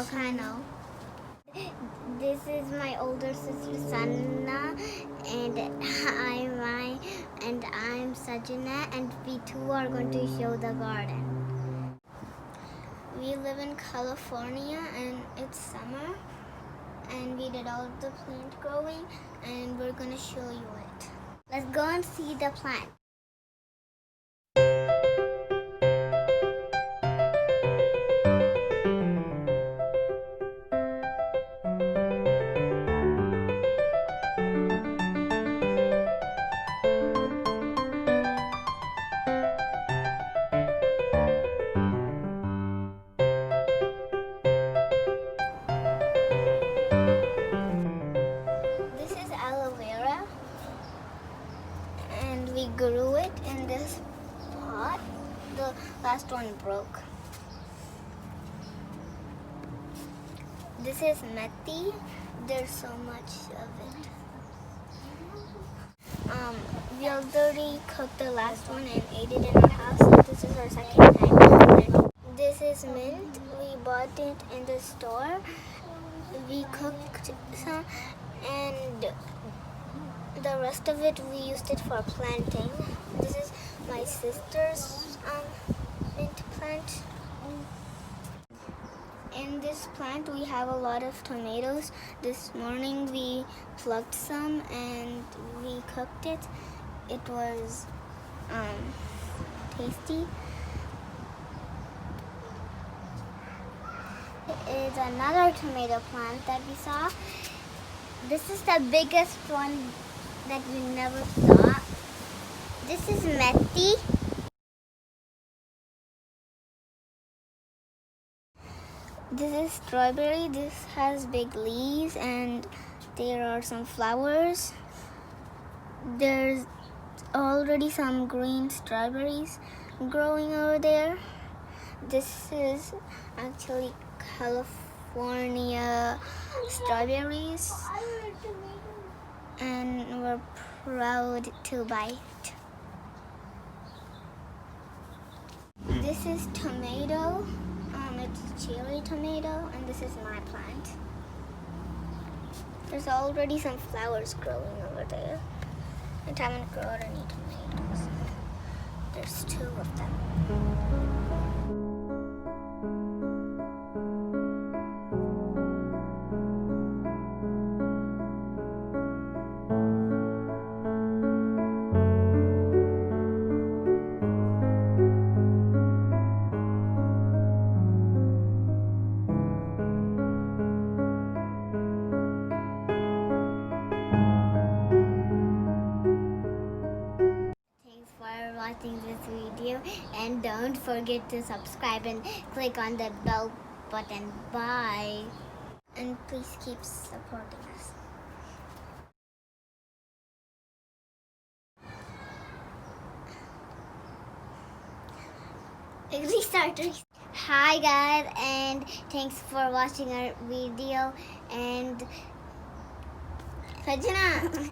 volcano. This is my older sister Sanna, and I'm Sajana, and we two are going to show the garden. We live in California, and it's summer, and we did all of the plant growing, and we're going to show you it. Let's go and see the plant. We grew it in this pot. The last one broke. This is methi. There's so much of it. We already cooked the last one and ate it in our house, so this is our second time. This is mint. We bought it in the store. We cooked some, and the rest of it we used it for planting. This is my sister's mint plant. In this plant we have a lot of tomatoes. This morning we plucked some and we cooked it. It was tasty. It is another tomato plant that we saw. This is the biggest one that we never saw. This is methi. This is strawberry. This has big leaves and there are some flowers. There's already some green strawberries growing over there. This is actually California strawberries, and we're proud to bite. This is tomato. It's cherry tomato, and this is my plant. There's already some flowers growing over there. I haven't grown any tomatoes. There's 2 of them. Watching this video, and don't forget to subscribe and click on the bell button. Bye, and please keep supporting us. Restart. Hi guys, and thanks for watching our video, and Sajana.